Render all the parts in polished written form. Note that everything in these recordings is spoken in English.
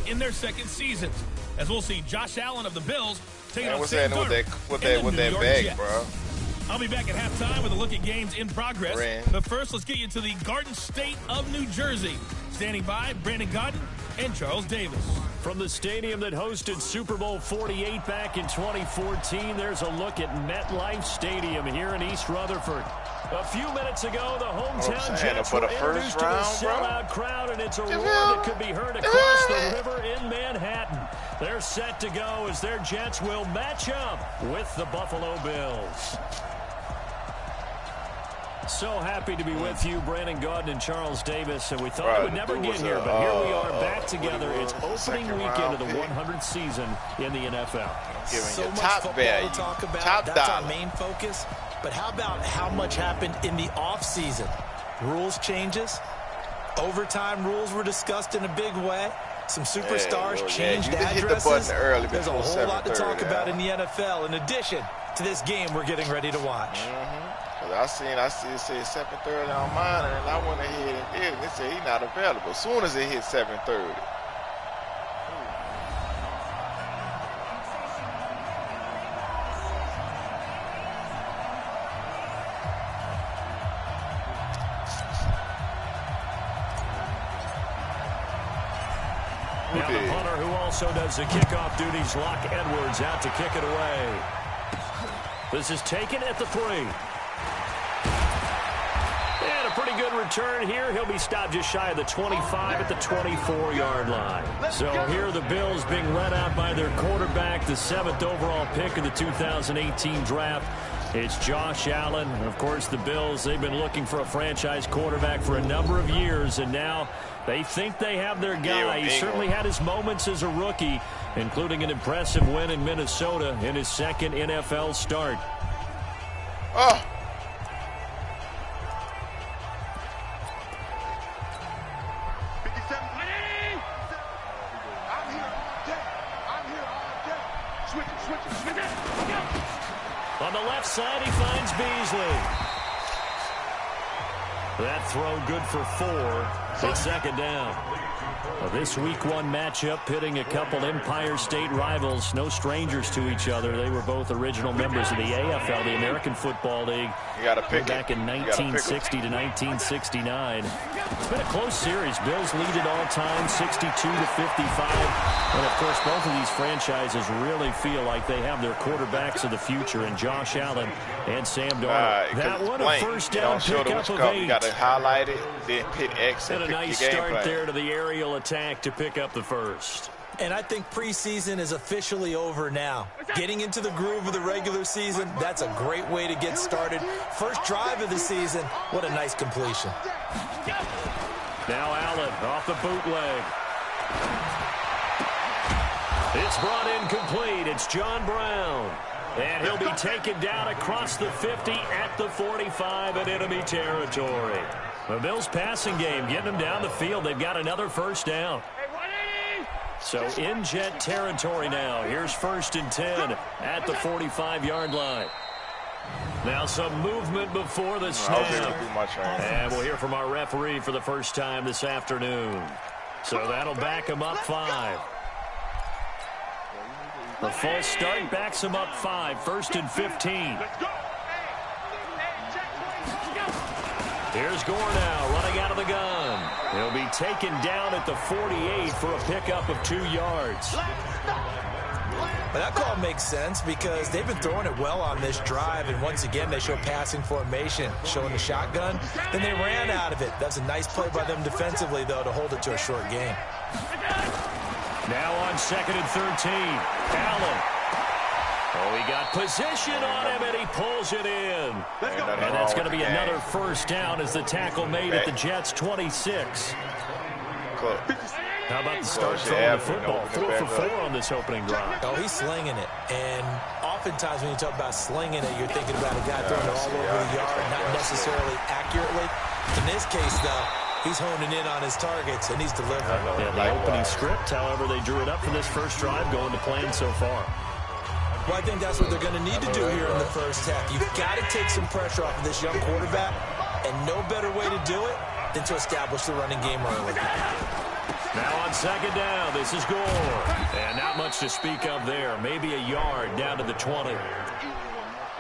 in their second seasons. As we'll see Josh Allen of the Bills taking on what's Sam happening with that bag, bro? I'll be back at halftime with a look at games in progress. But first, let's get you to the Garden State of New Jersey. Standing by, Brandon Gaudin and Charles Davis. From the stadium that hosted Super Bowl 48 back in 2014, there's a look at MetLife Stadium here in East Rutherford. A few minutes ago, the hometown Jets were introduced to a sellout crowd, and it's a roar that could be heard across the river in Manhattan. They're set to go as their Jets will match up with the Buffalo Bills. So happy to be with you, Brandon Gaudin and Charles Davis, and we thought it would never get here, but here we are back together. It's opening weekend of the 100th season in the NFL. So much football to talk about. That's our main focus. But how about how much happened in the offseason? Rules changes. Overtime rules were discussed in a big way. Some superstars changed addresses. There's a whole lot to talk about in the NFL in addition to this game we're getting ready to watch. I see it say 7:30 on mine, and I went ahead and did it. They said he's not available. As soon as it hit 7:30. Now the punter who also does the kickoff duties, Locke Edwards, out to kick it away. This is taken at the 3. And a pretty good return here. He'll be stopped just shy of the 25 at the 24-yard line. So here are the Bills being led out by their quarterback, the 7th overall pick of the 2018 draft. It's Josh Allen. Of course, the Bills, they've been looking for a franchise quarterback for a number of years, and now they think they have their guy. He certainly had his moments as a rookie, including an impressive win in Minnesota in his second NFL start. Oh. On the left side, he finds Beasley. That throw good for 4. It's second down. Well, this week 1 matchup pitting a couple Empire State rivals, no strangers to each other. They were both original members of the AFL, the American Football League, back in 1960 to 1969. It's been a close series. Bills lead it all time, 62-55. And, of course, both of these franchises really feel like they have their quarterbacks of the future in Josh Allen and Sam Darnold. That one a first down pickup of 8. You got to highlight it, then hit X and a nice start there to the aerial attack to pick up the first. And I think preseason is officially over now. Getting into the groove of the regular season, that's a great way to get started. First drive of the season, what a nice completion. Now Allen off the bootleg. It's brought in complete. It's John Brown. And he'll be taken down across the 50 at the 45 in enemy territory. The Bills passing game getting them down the field. They've got another first down. So in Jet territory now. Here's 1st and 10 at the 45-yard line. Now some movement before the snap. And we'll hear from our referee for the first time this afternoon. So that'll back him up 5. The false start backs him up 5. 1st and 15. Here's Gore now running out of the gun. He'll be taken down at the 48 for a pickup of 2 yards. But that call makes sense because they've been throwing it well on this drive, and once again they show passing formation, showing the shotgun. Then they ran out of it. That's a nice play by them defensively, though, to hold it to a short game. Now on 2nd and 13, Allen. Oh, he got position on him, and he pulls it in. And that's going to be another first down as the tackle made at the Jets' 26. How about the start throwing the football? 4 for 4 on this opening drive. Oh, he's slinging it. And oftentimes when you talk about slinging it, you're thinking about a guy throwing it all over the yard, not necessarily accurately. In this case, though, he's honing in on his targets, and he's delivering. Yeah, the opening script, however, they drew it up for this first drive going to plan so far. Well, I think that's what they're going to need to do here in the first half. You've got to take some pressure off of this young quarterback, and no better way to do it than to establish the running game early. Now on second down, this is Gore. And not much to speak of there. Maybe a yard down to the 20.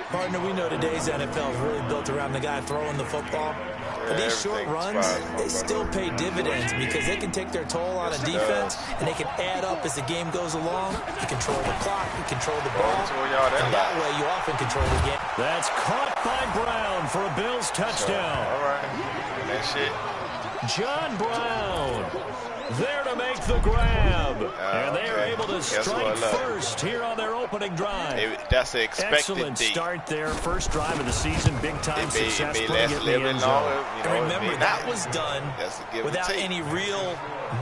Partner, we know today's NFL is really built around the guy throwing the football. But these short runs, they still pay dividends because they can take their toll on a defense, and they can add up as the game goes along. You control the clock, you control the ball, and that way you often control the game. That's caught by Brown for a Bills touchdown. All right, that shit. John Brown there to make the grab. And they are able to strike first here on their opening drive. That's an expected Excellent start there. First drive of the season. Big-time success. Putting it in the end zone. And remember, that was done without any real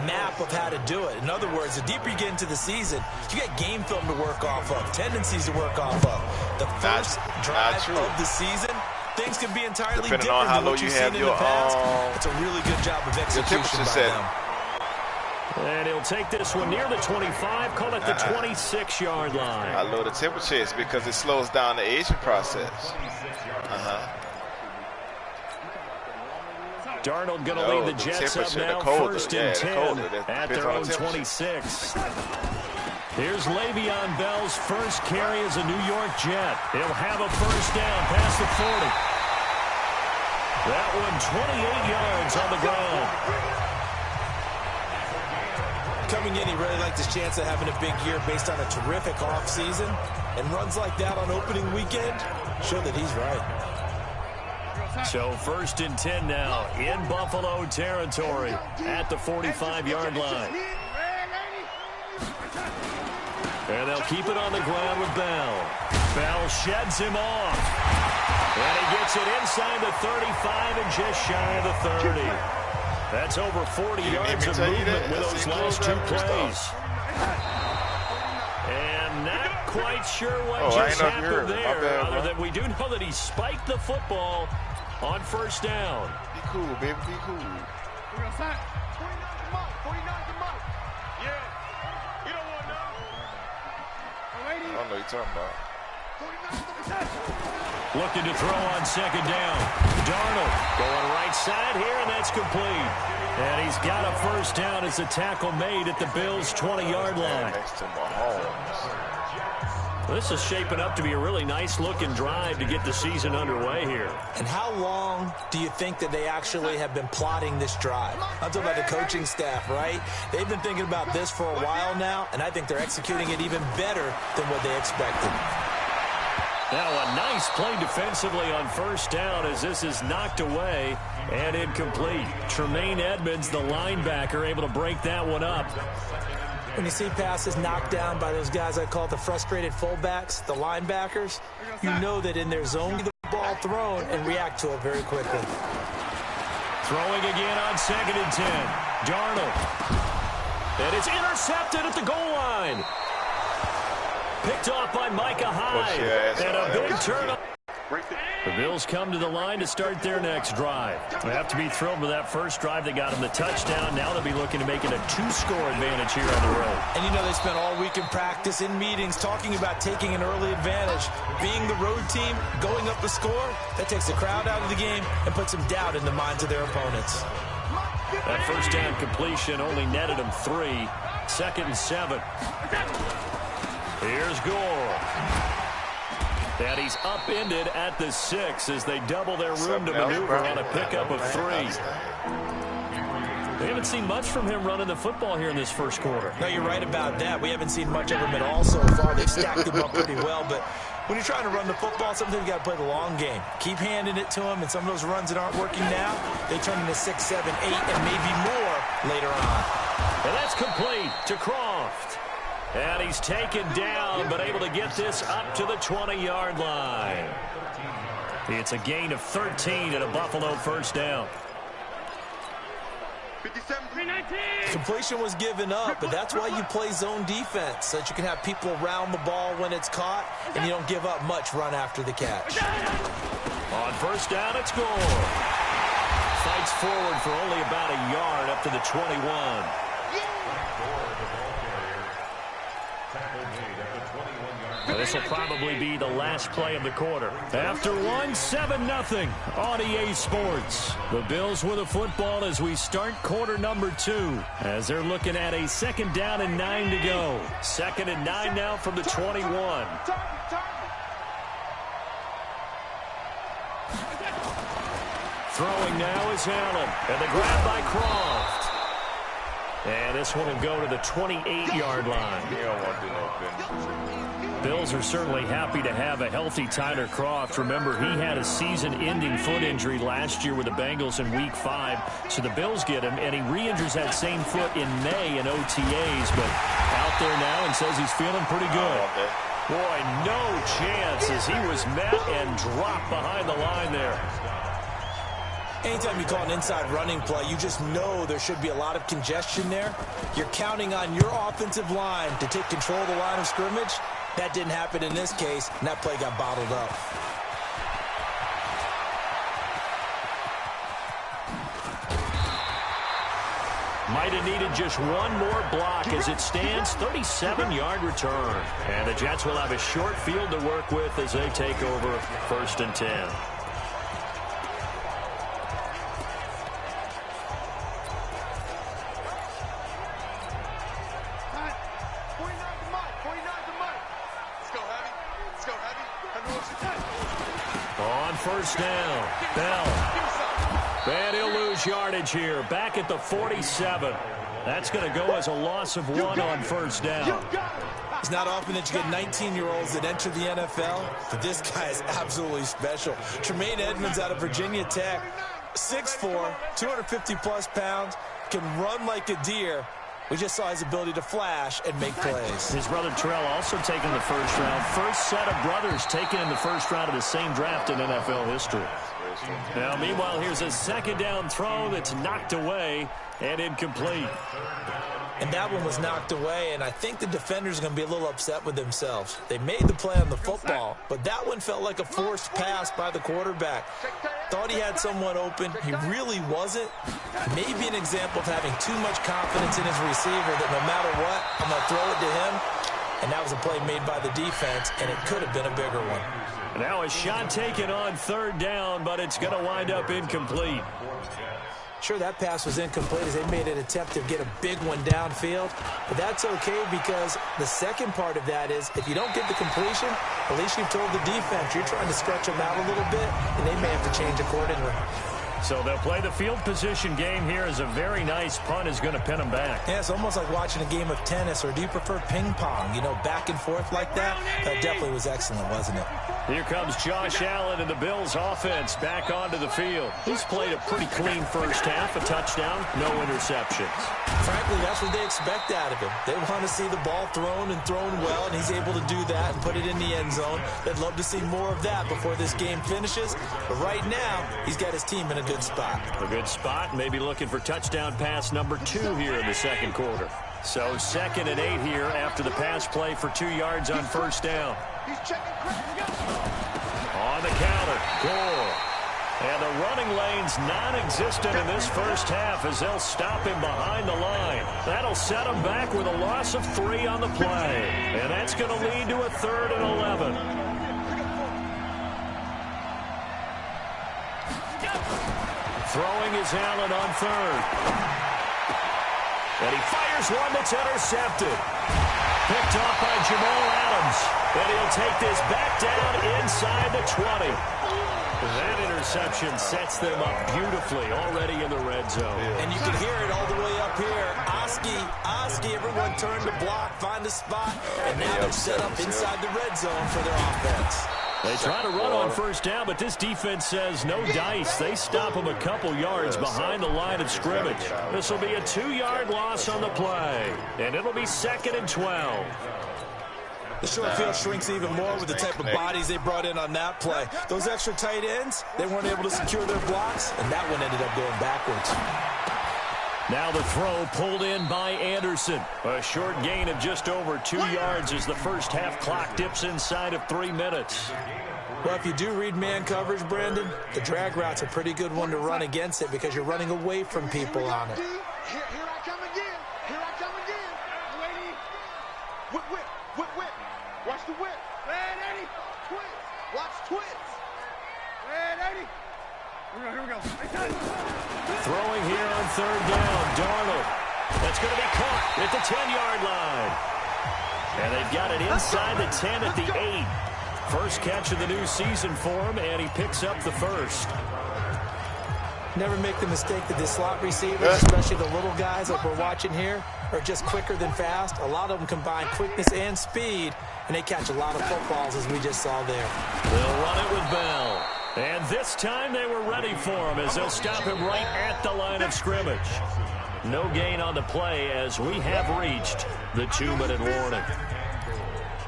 map of how to do it. In other words, the deeper you get into the season, you get game film to work off of, tendencies to work off of. The first drive of the season, things can be entirely different than what you've seen in the past. It's a really good job of execution by them. And he'll take this one near the 25, call it the 26-yard line. I lower the temperature is because it slows down the aging process. Darnold going to lead the Jets up now, first and 10 at their own 26. Here's Le'Veon Bell's first carry as a New York Jet. He'll have a first down past the 40. That one 28 yards on the ground. Coming in, he really liked his chance of having a big year based on a terrific offseason. And runs like that on opening weekend show that he's right. So first and 10 now in Buffalo territory at the 45-yard line. And they'll keep it on the ground with Bell. Bell sheds him off. And he gets it inside the 35 and just shy of the 30. That's over 40 yards of movement with those last two plays. And not quite sure what just happened there, other than we do know that he spiked the football on first down. Be cool, baby, be cool. I don't know what you're talking about. Looking to throw on second down. Darnold going right side here, and that's complete. And he's got a first down as the tackle made at the Bills' 20-yard line. Next to Mahomes. This is shaping up to be a really nice-looking drive to get the season underway here. And how long do you think that they actually have been plotting this drive? I'm talking about the coaching staff, right? They've been thinking about this for a while now, and I think they're executing it even better than what they expected. Now a nice play defensively on first down as this is knocked away and incomplete. Tremaine Edmonds, the linebacker, able to break that one up. When you see passes knocked down by those guys I call the frustrated fullbacks, the linebackers, you know that in their zone, the ball thrown and react to it very quickly. Throwing again on second and 10. Darnold. And it's intercepted at the goal line. Picked off by Micah Hyde. And a big turnover. The Bills come to the line to start their next drive. They have to be thrilled with that first drive that got them the touchdown. Now they'll be looking to make it a 2-score advantage here on the road. And you know they spent all week in practice, in meetings, talking about taking an early advantage. Being the road team, going up a score, that takes the crowd out of the game and puts some doubt in the minds of their opponents. That first down completion only netted them 3. Second and 7. Here's Gore. And he's upended at the 6 as they double their room to maneuver on a pickup of 3. We haven't seen much from him running the football here in this first quarter. No, you're right about that. We haven't seen much of him at all so far. They've stacked him up pretty well, but when you're trying to run the football, sometimes you got to play the long game. Keep handing it to him, and some of those runs that aren't working now, they turn into 6, 7, 8, and maybe more later on. And that's complete to Croft. And he's taken down, but able to get this up to the 20-yard line. It's a gain of 13 and a Buffalo first down. Completion was given up, but that's why you play zone defense, so that you can have people around the ball when it's caught, and you don't give up much run after the catch. On first down, it's Gore. Fights forward for only about a yard up to the 21. This will probably be the last play of the quarter. After one, 7-0 on EA Sports. The Bills with the football as we start quarter number 2, as they're looking at a 2nd down and 9 to go. 2nd and 9 now from the 21. Throwing now is Allen, and the grab by Croft. And this one will go to the 28-yard line. You don't want to do no business. Bills are certainly happy to have a healthy Tyler Croft. Remember, he had a season-ending foot injury last year with the Bengals in Week 5. So the Bills get him, and he re-injures that same foot in May in OTAs. But out there now and says he's feeling pretty good. Boy, no chance as he was met and dropped behind the line there. Anytime you call an inside running play, you just know there should be a lot of congestion there. You're counting on your offensive line to take control of the line of scrimmage. That didn't happen in this case, and that play got bottled up. Might have needed just one more block as it stands, 37-yard return. And the Jets will have a short field to work with as they take over 1st and 10. On 1st down, Bell. And he'll lose yardage here. Back at the 47. That's going to go as a loss of 1 on 1st down. It's not often that you get 19-year-olds that enter the NFL, but this guy is absolutely special. Tremaine Edmonds out of Virginia Tech, 6'4", 250-plus pounds, can run like a deer. We just saw his ability to flash and make plays. His brother Terrell also taken in the 1st round. First set of brothers taken in the 1st round of the same draft in NFL history. Now, meanwhile, here's a 2nd down throw that's knocked away and incomplete. And that one was knocked away, and I think the defenders are going to be a little upset with themselves. They made the play on the football, but that one felt like a forced pass by the quarterback. Thought he had someone open. He really wasn't. Maybe an example of having too much confidence in his receiver that no matter what, I'm going to throw it to him. And that was a play made by the defense, and it could have been a bigger one. Now a shot taken on 3rd down, but it's going to wind up incomplete. Sure, that pass was incomplete as they made an attempt to get a big one downfield. But that's okay because the second part of that is if you don't get the completion, at least you've told the defense you're trying to stretch them out a little bit, and they may have to change accordingly. So they'll play the field position game here as a very nice punt is going to pin them back. Yeah, it's almost like watching a game of tennis, or do you prefer ping pong? You know, back and forth like that? That definitely was excellent, wasn't it? Here comes Josh Allen and the Bills offense back onto the field. He's played a pretty clean 1st half, a touchdown, no interceptions. Frankly, that's what they expect out of him. They want to see the ball thrown and thrown well, and he's able to do that and put it in the end zone. They'd love to see more of that before this game finishes. But right now, he's got his team in a good spot. A good spot, maybe looking for touchdown pass number 2 here in the 2nd quarter. So 2nd and 8 here after the pass play for 2 yards on 1st down. On the counter, Gore. And the running lane's non-existent in this 1st half as they'll stop him behind the line. That'll set him back with a loss of 3 on the play. And that's going to lead to a 3rd and 11. Throwing is Allen on 3rd. And he fires one that's intercepted. Picked off by Jamal Adams. And he'll take this back down inside the 20. That interception sets them up beautifully already in the red zone. And you can hear it all the way up here. Oski, everyone turn to block, find a spot. And now they're set up inside the red zone for their offense. They try to run on 1st down, but this defense says no dice. They stop them a couple yards behind the line of scrimmage. This will be a 2-yard loss on the play, and it'll be 2nd and 12. The short field shrinks even more with the type of bodies they brought in on that play. Those extra tight ends, they weren't able to secure their blocks, and that one ended up going backwards. Now the throw pulled in by Anderson. A short gain of just over 2 yards as the 1st half clock dips inside of 3 minutes. Well, if you do read man coverage, Brandon, the drag route's a pretty good one to run against it because you're running away from people on it. Here I come again. Here I come again. Waiting. Whip. Watch the whip. Red 80. Twins. Watch twins. Red 80. Here we go. Throwing here on third down. Darnold. That's going to be caught at the 10-yard line. And they've got it inside the 10 at the 8. First catch of the new season for him, and he picks up the first. Never make the mistake that the slot receivers, especially the little guys like we're watching here, are just quicker than fast. A lot of them combine quickness and speed, and they catch a lot of footballs, as we just saw there. They'll run it with Bell. And this time they were ready for him as they'll stop him right at the line of scrimmage. No gain on the play as we have reached the 2-minute warning.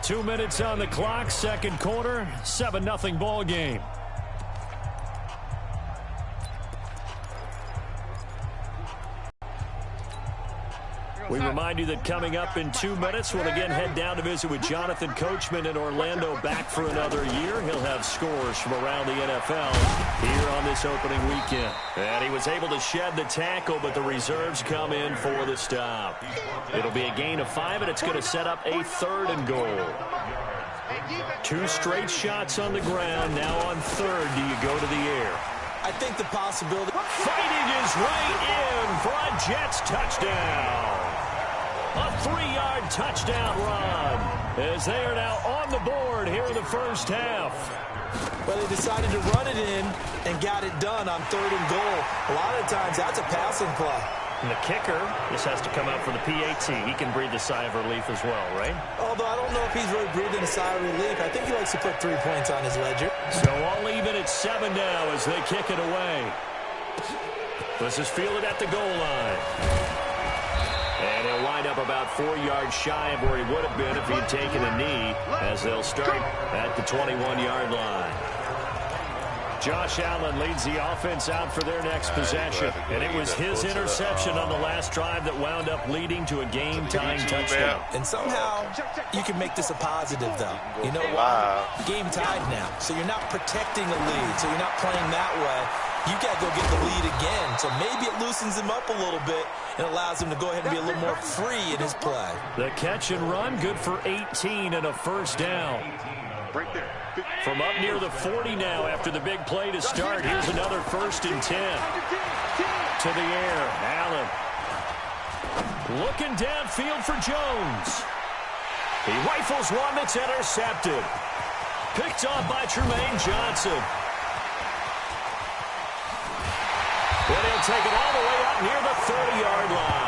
2 minutes on the clock, second quarter, 7-0 ball game. We remind you that coming up in 2 minutes, we'll again head down to visit with Jonathan Coachman in Orlando, back for another year. He'll have scores from around the NFL here on this opening weekend. And he was able to shed the tackle, but the reserves come in for the stop. It'll be a gain of 5, and it's going to set up a 3rd and goal. 2 straight shots on the ground. Now on 3rd, do you go to the air? I think the possibility. Fighting his way in for a Jets touchdown. A 3-yard touchdown run as they are now on the board here in the first half. Well, they decided to run it in and got it done on 3rd and goal. A lot of times that's a passing play. And the kicker just has to come out for the PAT. He can breathe a sigh of relief as well, right? Although I don't know if he's really breathing a sigh of relief. I think he likes to put 3 points on his ledger. So all even at 7 now as they kick it away. This is fielded at the goal line. And he'll wind up about 4 yards shy of where he would have been if he'd taken a knee, as they'll start at the 21-yard line. Josh Allen leads the offense out for their next possession. And it was his interception on the last drive that wound up leading to a game-tying touchdown. And somehow you can make this a positive, though. You know why? Game tied now. So you're not protecting a lead. So you're not playing that way. You got to go get the lead again. So maybe it loosens him up a little bit and allows him to go ahead and be a little more free in his play. The catch and run, good for 18 and a first down. Right there. From up near the 40 now after the big play to start. Here's another 1st and 10. To the air, Allen. Looking downfield for Jones. He rifles one that's intercepted. Picked off by Tremaine Johnson. And he'll take it all the way up near the 30-yard line.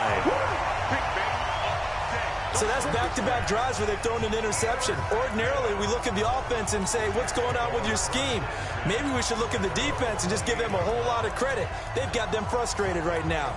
So that's back-to-back drives where they've thrown an interception. Ordinarily, we look at the offense and say, what's going on with your scheme? Maybe we should look at the defense and just give them a whole lot of credit. They've got them frustrated right now.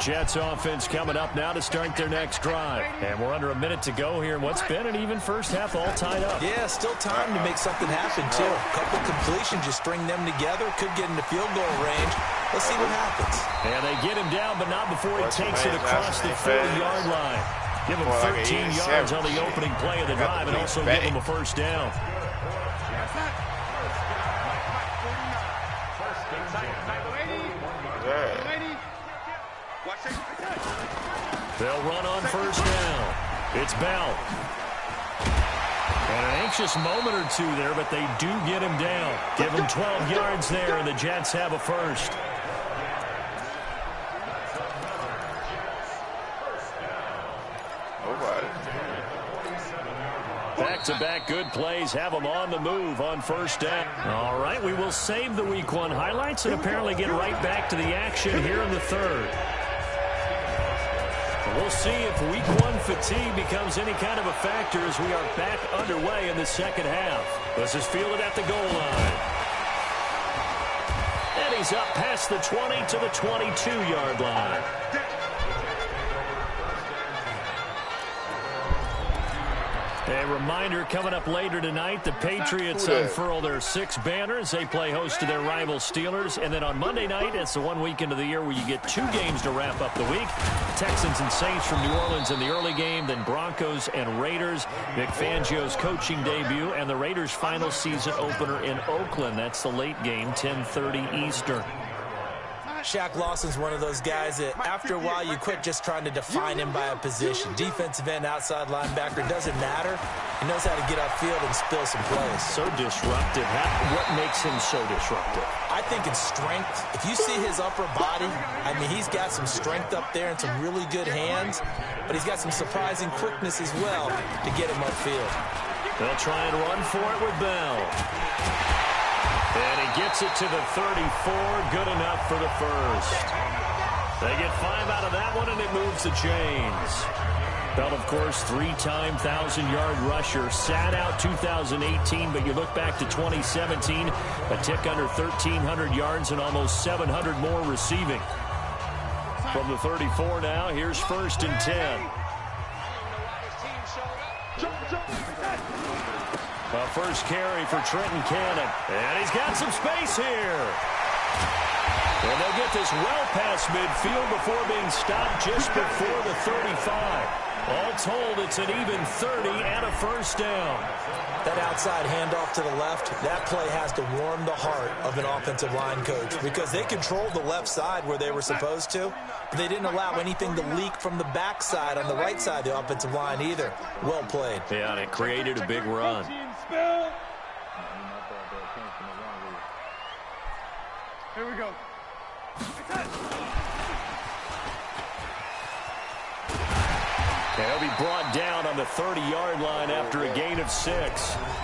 Jets offense coming up now to start their next drive. And we're under a minute to go here in what's been an even first half, all tied up. Yeah, still time to make something happen, too. A couple completions, just string them together. Could get into field goal range. Let's see what happens. And they get him down, but not before he takes it across the 40-yard line. Give him 13 yards on the opening play of the drive and also give him a first down. They'll run on first down. It's Bell. And an anxious moment or two there, but they do get him down. Give him 12 yards there, and the Jets have a first. Back-to-back good plays have them on the move on first down. All right, we will save the Week 1 highlights and apparently get right back to the action here in the 3rd. We'll see if Week 1 fatigue becomes any kind of a factor as we are back underway in the second half. This is fielded at the goal line. And he's up past the 20 to the 22-yard line. A reminder, coming up later tonight, the Patriots unfurl their 6 banners. They play host to their rival Steelers. And then on Monday night, it's the one weekend of the year where you get 2 games to wrap up the week. Texans and Saints from New Orleans in the early game, then Broncos and Raiders. Vic Fangio's coaching debut, and the Raiders' final season opener in Oakland. That's the late game, 10:30 Eastern. Shaq Lawson's one of those guys that after a while you quit just trying to define him by a position. Defensive end, outside linebacker, doesn't matter. He knows how to get upfield and spill some plays. So disruptive. What makes him so disruptive? I think it's strength. If you see his upper body, I mean, he's got some strength up there and some really good hands, but he's got some surprising quickness as well to get him upfield. They'll try and run for it with Bell. And he gets it to the 34. Good enough for the first. They get 5 out of that one, and it moves the chains. Bell, of course, 3-time 1,000-yard rusher. Sat out 2018, but you look back to 2017, a tick under 1,300 yards and almost 700 more receiving. From the 34 now, here's 1st and 10. A first carry for Trenton Cannon. And he's got some space here. And they'll get this well past midfield before being stopped just before the 35. All told, it's an even 30 and a first down. That outside handoff to the left, that play has to warm the heart of an offensive line coach because they controlled the left side where they were supposed to, but they didn't allow anything to leak from the backside on the right side of the offensive line either. Well played. Yeah, and it created a big run. Here we go. He'll be brought down on the 30-yard line after a gain of 6.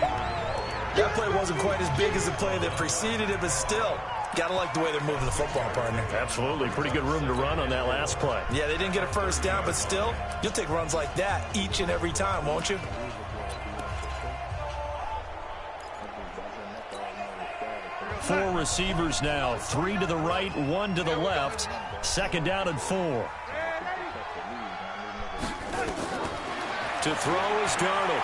That play wasn't quite as big as the play that preceded it, but still, gotta like the way they're moving the football, partner. Absolutely. Pretty good room to run on that last play. Yeah, they didn't get a first down, but still, you'll take runs like that each and every time, won't you? Four receivers now. 3 to the right, 1 to the left. 2nd down and 4. To throw is Darnold.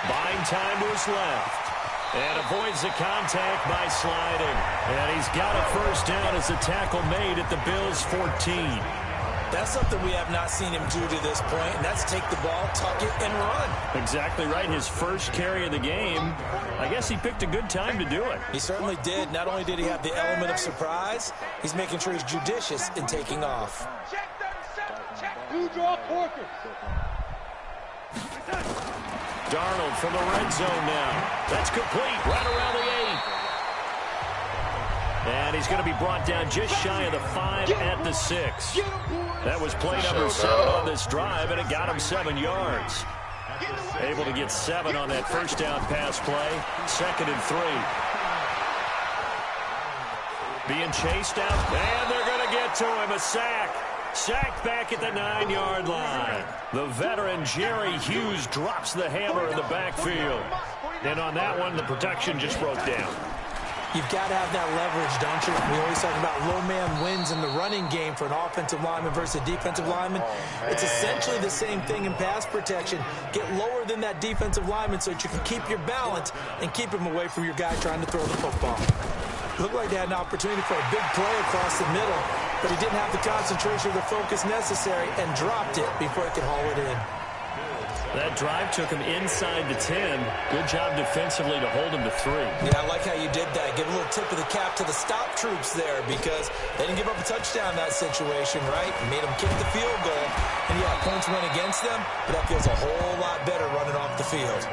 Buying time to his left. And avoids the contact by sliding. And he's got a first down as the tackle made at the Bills' 14. That's something we have not seen him do to this point, and that's take the ball, tuck it, and run. Exactly right. His first carry of the game. I guess he picked a good time to do it. He certainly did. Not only did he have the element of surprise, he's making sure he's judicious in taking off. Blue draw Porker. Darnold from the red zone now. That's complete right around the 8. And he's going to be brought down just shy of the 5 at the 6. That was play number 7 on this drive, and it got him 7 yards. Able to get 7 on that first down pass play. 2nd and 3. Being chased out, and they're going to get to him. A sack. Sacked back at the 9-yard line. The veteran Jerry Hughes drops the hammer in the backfield. And on that one, the protection just broke down. You've got to have that leverage, don't you? We always talk about low man wins in the running game for an offensive lineman versus a defensive lineman. It's essentially the same thing in pass protection. Get lower than that defensive lineman so that you can keep your balance and keep him away from your guy trying to throw the football. Looked like they had an opportunity for a big play across the middle, but he didn't have the concentration or the focus necessary and dropped it before he could haul it in. That drive took him inside the 10. Good job defensively to hold him to 3. Yeah, I like how you did that. Give a little tip of the cap to the stop troops there because they didn't give up a touchdown in that situation, right? Made them kick the field goal. And, yeah, points went against them, but that feels a whole lot better running off the field.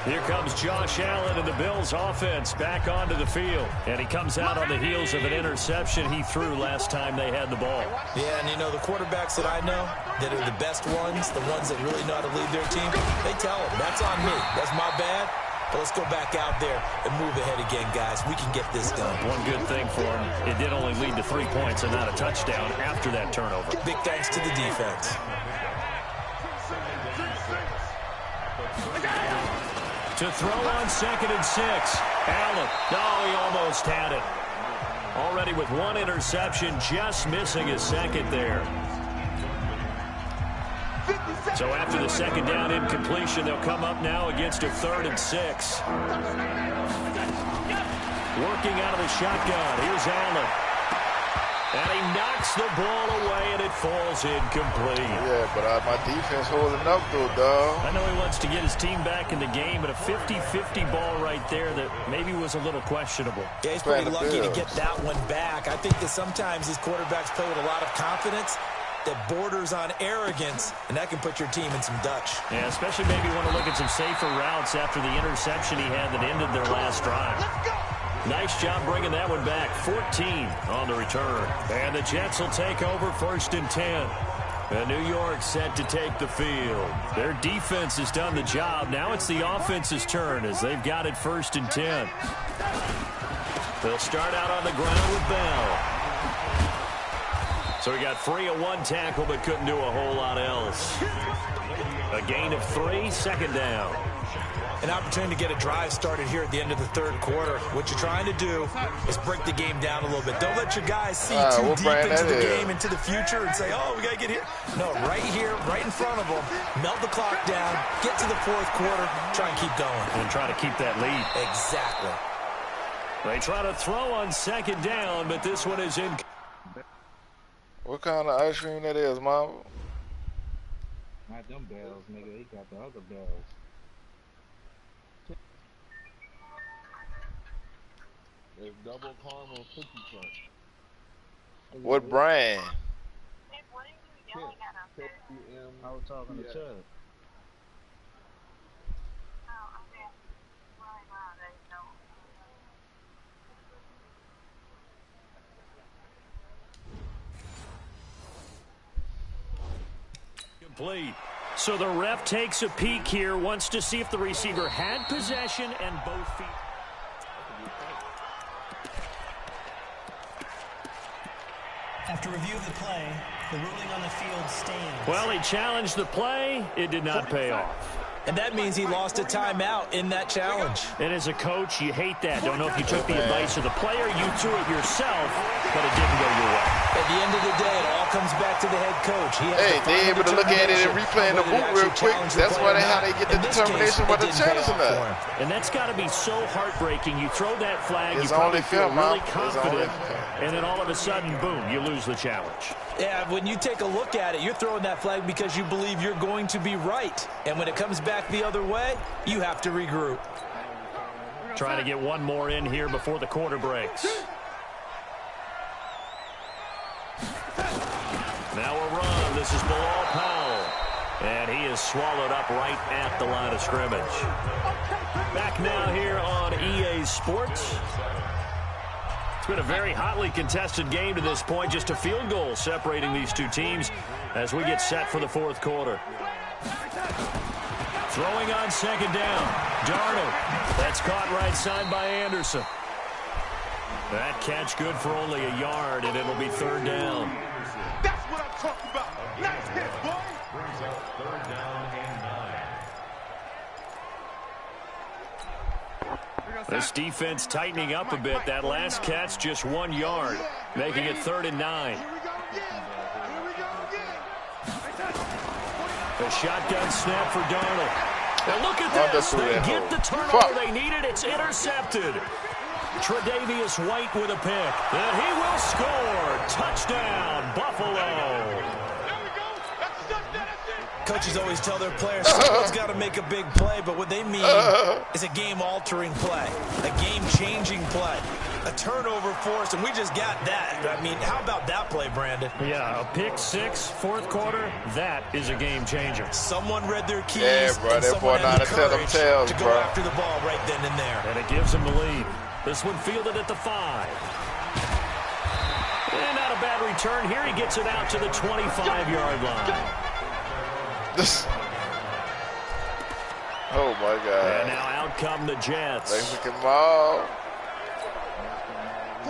Here comes Josh Allen and the Bills offense back onto the field. And he comes out on the heels of an interception he threw last time they had the ball. Yeah, and you know, the quarterbacks that I know that are the best ones, the ones that really know how to lead their team, they tell them, that's on me. That's my bad. But let's go back out there and move ahead again, guys. We can get this done. One good thing for him, it did only lead to 3 points and not a touchdown after that turnover. Big thanks to the defense. To throw on 2nd and 6. Allen. No, he almost had it. Already with 1 interception, just missing his 2nd there. So after the 2nd down incompletion, they'll come up now against a 3rd and 6. Working out of the shotgun. Here's Allen. And he knocks the ball away, and it falls incomplete. Yeah, but my defense holding up, though, dog. I know he wants to get his team back in the game, but a 50-50 ball right there that maybe was a little questionable. Yeah, he's pretty lucky to get that one back. I think that sometimes these quarterbacks play with a lot of confidence that borders on arrogance, and that can put your team in some Dutch. Yeah, especially maybe want to look at some safer routes after the interception he had that ended their last drive. Nice job bringing that one back. 14 on the return. And the Jets will take over 1st and 10. And New York set to take the field. Their defense has done the job. Now it's the offense's turn as they've got it 1st and 10. They'll start out on the ground with Bell. So he got free of one tackle but couldn't do a whole lot else. A gain of 3, 2nd down. An opportunity to get a drive started here at the end of the 3rd quarter. What you're trying to do is break the game down a little bit. Don't let your guys see too deep into the game, into the future, and say, oh, we got to get here. No, right here, right in front of them, melt the clock down, get to the 4th quarter, try and keep going. And try to keep that lead. Exactly. They try to throw on 2nd down, but this one is in. What kind of ice cream that is, Mama? Not them bells, nigga. He got the other bells. It's double caramel cookie crunch. What brand? I was talking to Chud. Complete. So the ref takes a peek here, wants to see if the receiver had possession and both feet. After review of the play, the ruling on the field stands. Well, he challenged the play. It did not pay off. And that means he lost a timeout in that challenge. And as a coach, you hate that. Don't know if you took the advice of the player, you threw it yourself, but it didn't go your way. At the end of the day, it all comes back to the head coach. They able to look at it and replay in the boot real quick. That's why how they get the determination whether to challenge or not. And that's got to be so heartbreaking. You throw that flag, you It's probably only feel film, really Mom. confident, and then all of a sudden, boom, you lose the challenge. Yeah, when you take a look at it, you're throwing that flag because you believe you're going to be right. And when it comes back the other way, you have to regroup. Trying to get one more in here before the quarter breaks. Now a run. This is Bilal Powell. And he is swallowed up right at the line of scrimmage. Back now here on EA Sports. It's been a very hotly contested game to this point. Just a field goal separating these two teams as we get set for the 4th quarter. Throwing on 2nd down. Darnold. That's caught right side by Anderson. That catch good for only a yard, and it'll be 3rd down. That's what I'm talking about. Nice hit, boy. Brings up 3rd down and 9. This defense tightening up a bit. That last catch just 1 yard, making it 3rd and 9. Here we go again. Here we go again. A shotgun snap for Darnold. And look at this. They get the turnover they needed. It's intercepted. Tre'Davious White with a pick. And he will score. Touchdown, Buffalo. Coaches always tell their players someone's got to make a big play, but what they mean is a game-altering play, a game-changing play, a turnover force, and we just got that. I mean, how about that play, Brandon? Yeah, a pick 6, 4th quarter, that is a game-changer. Someone read their keys, bro, and that boy someone had the tell them courage tales, to go bro. after the ball right then and there. And it gives them the lead. This one fielded at the 5. And not a bad return here. He gets it out to the 25-yard line. Oh, my God. And now out come the Jets. Mexican ball.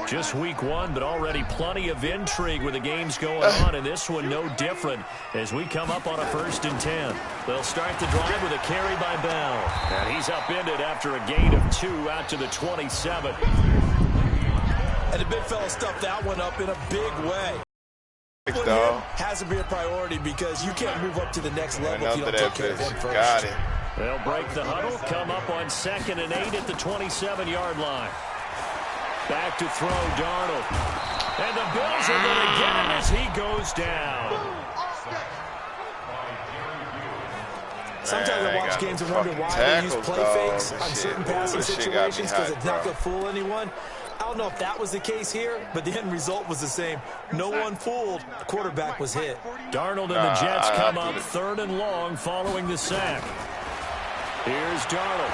Just week 1, but already plenty of intrigue with the games going on, and this one no different as we come up on a 1st and 10. They'll start the drive with a carry by Bell. And he's upended after a gain of 2 out to the 27. And the big fella stuffed that one up in a big way. Has to be a priority because you can't move up to the next level if you don't take care of him first. Got it. They'll break the huddle, come up on 2nd and 8 at the 27-yard line. Back to throw, Darnold. And the Bills are going to get him as he goes down. Sometimes I watch games and wonder why they use play fakes on certain passing situations because it's not going to fool anyone. I don't know if that was the case here, but the end result was the same. No one fooled. The quarterback was hit. Darnold and the Jets come up 3rd and long following the sack. Here's Darnold.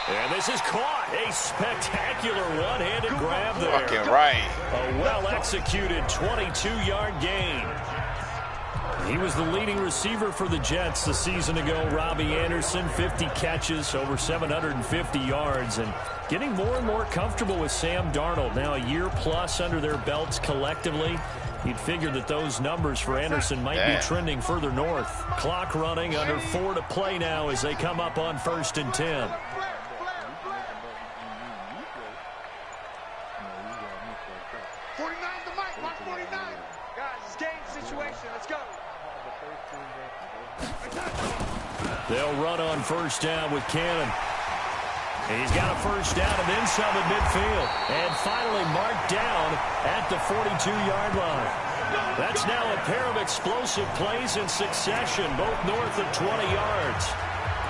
And this is caught. A spectacular one-handed grab there. Fucking right. A well-executed 22-yard gain. He was the leading receiver for the Jets a season ago. Robbie Anderson, 50 catches, over 750 yards, and getting more and more comfortable with Sam Darnold. Now a year plus under their belts collectively. You'd figure that those numbers for Anderson might be trending further north. Clock running, under 4 to play now as they come up on 1st and 10. They'll run on 1st down with Cannon. He's got a 1st down and then some at midfield. And finally marked down at the 42-yard line. That's now a pair of explosive plays in succession, both north of 20 yards.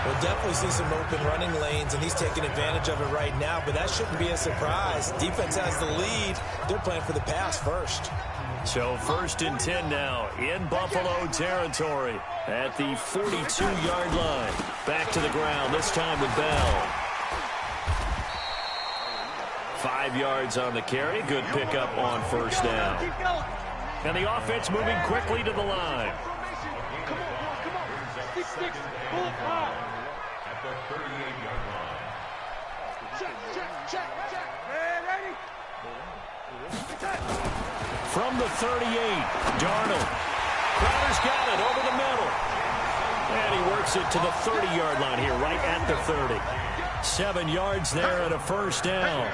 We'll definitely see some open running lanes, and he's taking advantage of it right now, but that shouldn't be a surprise. Defense has the lead. They're playing for the pass first. So 1st and 10 now in Buffalo territory at the 42-yard line. Back to the ground, this time with Bell. 5 yards on the carry. Good pickup on 1st down. And the offense moving quickly to the line. Come on. Six. Pull it hard. At the 38-yard line. Check. Ready? From the 38, Darnold. Crowder's got it over the middle. And he works it to the 30-yard line here, right at the 30. 7 yards there and a 1st down.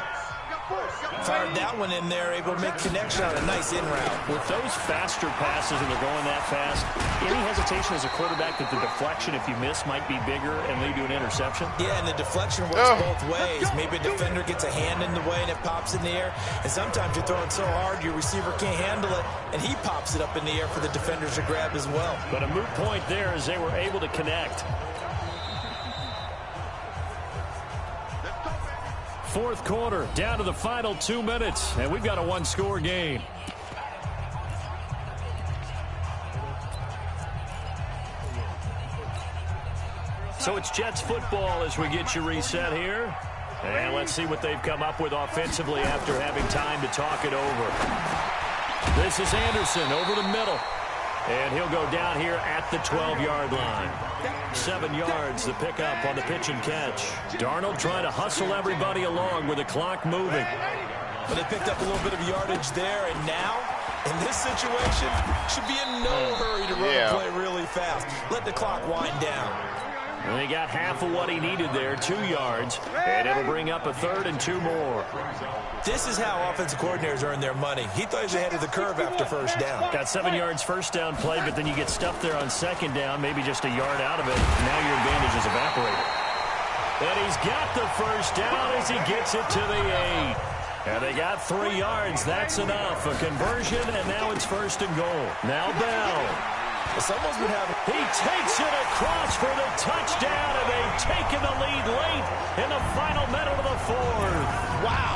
Fired that one in there, able to make connection on a nice in route. With those faster passes and they're going that fast, any hesitation as a quarterback that the deflection, if you miss, might be bigger and lead to an interception? Yeah, and the deflection works both ways. Maybe a defender gets a hand in the way and it pops in the air. And sometimes you're throwing so hard your receiver can't handle it, and he pops it up in the air for the defenders to grab as well. But a moot point there as they were able to connect. 4th quarter, down to the final 2 minutes, and we've got a 1-score game. So it's Jets football as we get you reset here. And let's see what they've come up with offensively after having time to talk it over. This is Anderson over the middle. And he'll go down here at the 12-yard line. 7 yards, the pickup on the pitch and catch. Darnold trying to hustle everybody along with the clock moving. But they picked up a little bit of yardage there, and now, in this situation, should be in no hurry to run and play really fast. Let the clock wind down. And he got half of what he needed there, 2 yards, and it'll bring up a 3rd and 2 more. This is how offensive coordinators earn their money. He thought he was ahead of the curve after 1st down. Got 7 yards 1st down play, but then you get stuffed there on 2nd down, maybe just a yard out of it. Now your advantage is evaporated. And he's got the 1st down as he gets it to the 8. And they got 3 yards. That's enough. A conversion, and now it's 1st and goal. Now Bell. Someone's been having... He takes it across for the touchdown, and they've taken the lead late in the final minute of the 4th. Wow.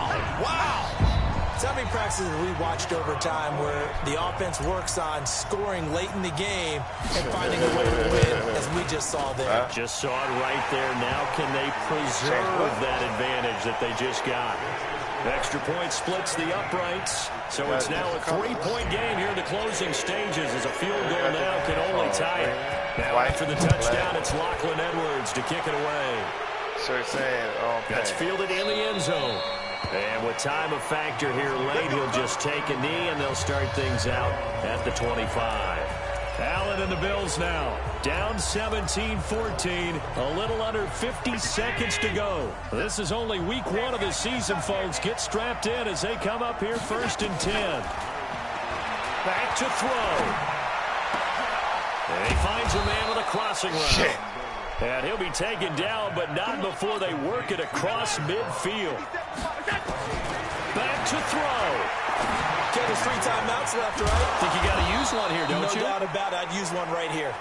So many practices we watched over time where the offense works on scoring late in the game and finding a way to win, as we just saw there. Just saw it right there. Now can they preserve that advantage that they just got? Extra point splits the uprights. So it's now a 3-point game here in the closing stages as a field goal now can only tie it. Now after the touchdown, it's Lachlan Edwards to kick it away. That's fielded in the end zone. And with time of factor here late, he'll just take a knee and they'll start things out at the 25. Allen and the Bills now down 17-14, a little under 50 seconds to go. This is only week 1 of the season, folks. Get strapped in as they come up here 1st and 10. Back to throw. And he finds a man with a crossing route. And he'll be taken down, but not before they work it across midfield. Back to throw. Okay, there's 3 timeouts left, right? Think you got to use one here, don't you? No doubt about it. I'd use one right here.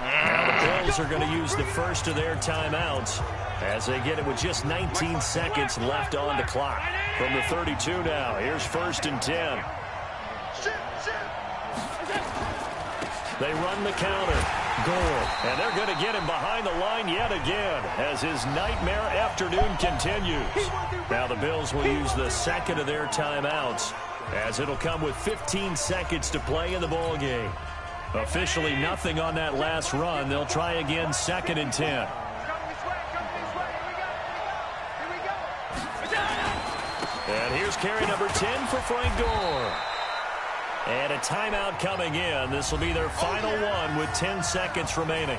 Now the Bills are going to use the first of their timeouts as they get it with just 19 seconds left on the clock. From the 32 now, here's 1st and 10. They run the counter. Goal. And they're going to get him behind the line yet again as his nightmare afternoon continues. Now the Bills will use the second of their timeouts as it'll come with 15 seconds to play in the ball game. Officially nothing on that last run. They'll try again 2nd and 10. And here's carry number 10 for Frank Gore. And a timeout coming in. This will be their final one with 10 seconds remaining.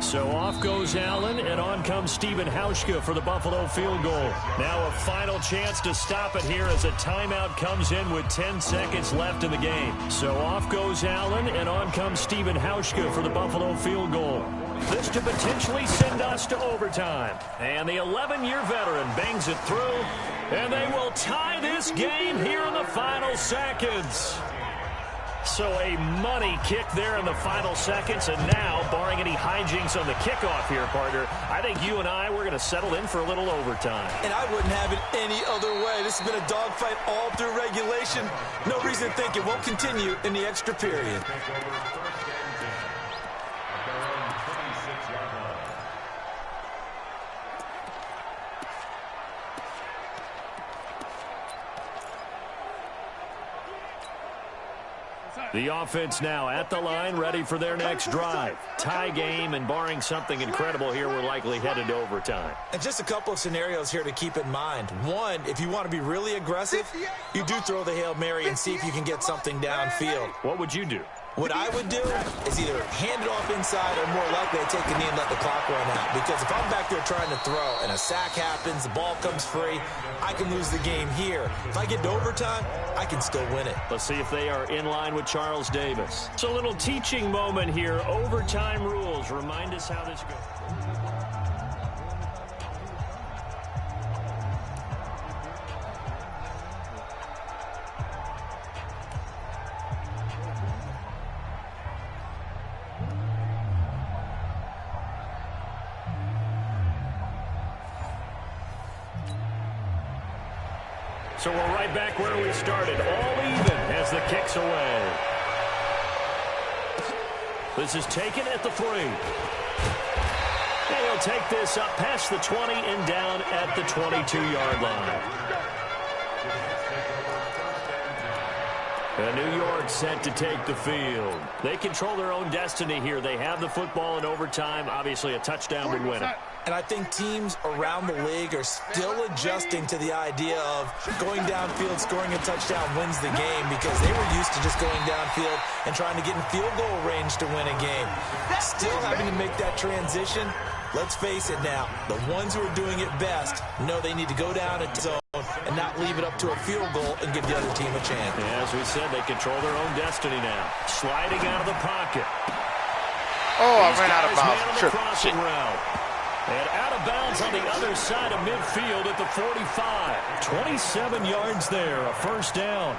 So off goes Allen, and on comes Stephen Hauschka for the Buffalo field goal. Now a final chance to stop it here as a timeout comes in with 10 seconds left in the game. So off goes Allen, and on comes Stephen Hauschka for the Buffalo field goal. This to potentially send us to overtime. And the 11-year veteran bangs it through, and they will tie this game here in the final seconds. So a money kick there in the final seconds, and now, barring any hijinks on the kickoff here, partner, I think you and I, we're going to settle in for a little overtime. And I wouldn't have it any other way. This has been a dogfight all through regulation. No reason to think it won't continue in the extra period. The offense now at the line, ready for their next drive. Tie game, and barring something incredible here, we're likely headed to overtime. And just a couple of scenarios here to keep in mind. One, if you want to be really aggressive, you do throw the Hail Mary and see if you can get something downfield. What would you do? What I would do is either hand it off inside or more likely I take a knee and let the clock run out. Because if I'm back there trying to throw and a sack happens, the ball comes free, I can lose the game here. If I get to overtime, I can still win it. Let's see if they are in line with Charles Davis. It's a little teaching moment here. Overtime rules. Remind us how this goes. So we're right back where we started, all even as the kick's away. This is taken at the 3. And he'll take this up past the 20 and down at the 22-yard line. And New York set to take the field. They control their own destiny here. They have the football in overtime. Obviously, a touchdown would win it. And I think teams around the league are still adjusting to the idea of going downfield, scoring a touchdown wins the game, because they were used to just going downfield and trying to get in field goal range to win a game. Still having to make that transition. Let's face it now, the ones who are doing it best know they need to go down a zone and not leave it up to a field goal and give the other team a chance. Yeah, as we said, they control their own destiny now. Sliding out of the pocket. Oh, I ran out of bounds. Crossing route. And out of bounds on the other side of midfield at the 45. 27 yards there, a first down.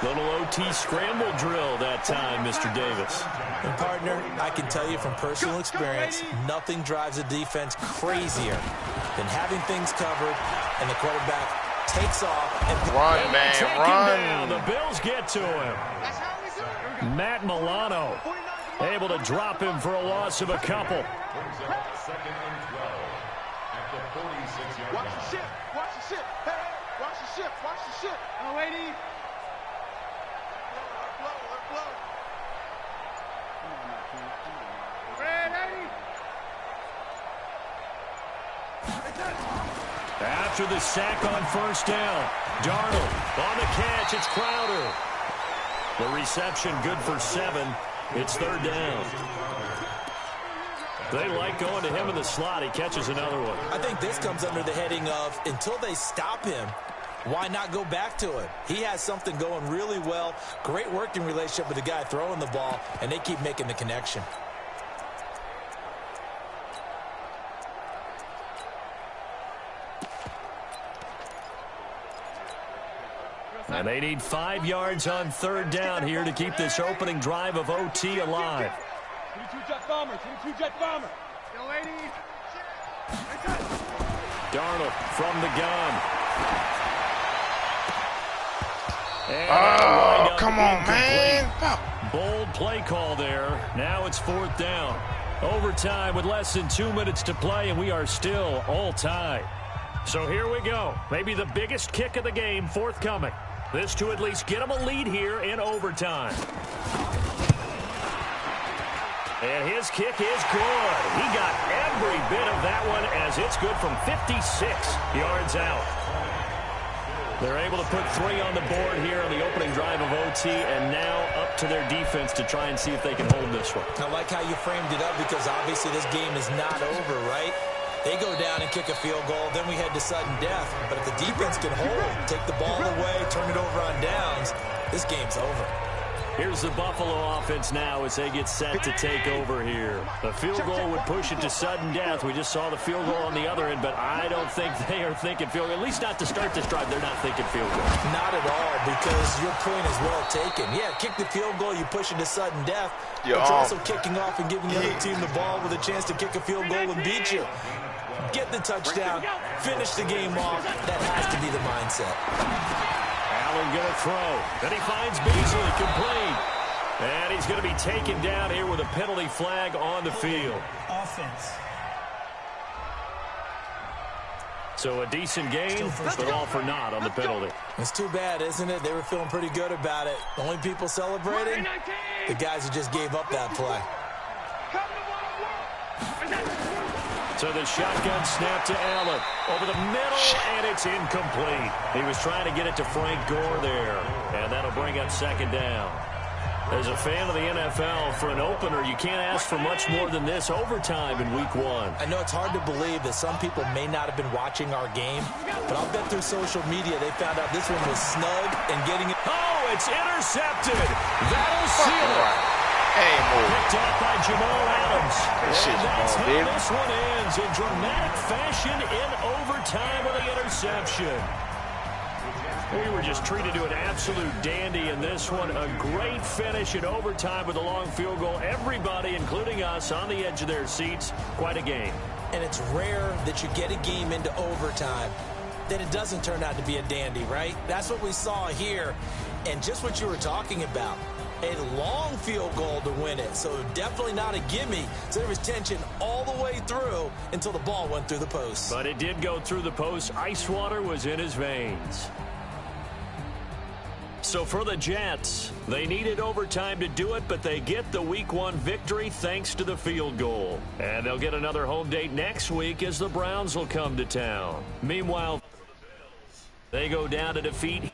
Little OT scramble drill that time, Mr. Davis. And partner, I can tell you from personal experience, nothing drives a defense crazier than having things covered and the quarterback takes off and run, man, run. Down. The Bills get to him. Matt Milano able to drop him for a loss of a couple. Watch the ship, watch the ship, hey, watch the ship, watch the ship. Oh, lady. After the sack on first down, Darnold on the catch. It's Crowder. The reception good for 7. It's third down. They like going to him in the slot. He catches another one. I think this comes under the heading of, until they stop him, why not go back to it? He has something going really well, great working relationship with the guy throwing the ball, and they keep making the connection. And they need 5 yards on 3rd down here to keep this opening drive of OT alive. 22 jet bomber, 22 jet bomber. Yo, ladies. Darnold from the gun. Oh, come on, man. Bold play call there. Now it's 4th down. Overtime with less than 2 minutes to play, and we are still all tied. So here we go. Maybe the biggest kick of the game forthcoming. This to at least get him a lead here in overtime. And his kick is good. He got every bit of that one as it's good from 56 yards out. They're able to put 3 on the board here on the opening drive of OT, and now up to their defense to try and see if they can hold this one. I like how you framed it up because obviously this game is not over, right? They go down and kick a field goal, then we head to sudden death. But if the defense can hold, take the ball away, turn it over on downs, this game's over. Here's the Buffalo offense now as they get set to take over here. The field goal would push it to sudden death. We just saw the field goal on the other end, but I don't think they are thinking field goal. At least not to start this drive. They're not thinking field goal. Not at all, because your point is well taken. Yeah, kick the field goal, you push it to sudden death, but you're also kicking off and giving the other team the ball with a chance to kick a field goal and beat you. Get the touchdown, finish the game off. That has to be the mindset. Allen going to throw. Then he finds Beasley, complete. And he's going to be taken down here with a penalty flag on the field. Offense. So a decent game, but all for naught on the penalty. It's too bad, isn't it? They were feeling pretty good about it. The only people celebrating, the guys who just gave up that play. So the shotgun snap to Allen. Over the middle, and it's incomplete. He was trying to get it to Frank Gore there, and that'll bring up 2nd down. As a fan of the NFL, for an opener, you can't ask for much more than this overtime in Week 1. I know it's hard to believe that some people may not have been watching our game, but I'll bet through social media they found out this one was snug and getting it. Oh, it's intercepted. That'll seal it. Picked off by Jamal Adams. And that's how this one ends in dramatic fashion in overtime with the interception. We were just treated to an absolute dandy in this one. A great finish in overtime with a long field goal. Everybody, including us, on the edge of their seats. Quite a game. And it's rare that you get a game into overtime that it doesn't turn out to be a dandy, right? That's what we saw here. And just what you were talking about. A long field goal to win it, so definitely not a gimme. So there was tension all the way through until the ball went through the post. But it did go through the post. Ice water was in his veins. So for the Jets, they needed overtime to do it, but they get the Week 1 victory thanks to the field goal. And they'll get another home date next week as the Browns will come to town. Meanwhile, they go down to defeat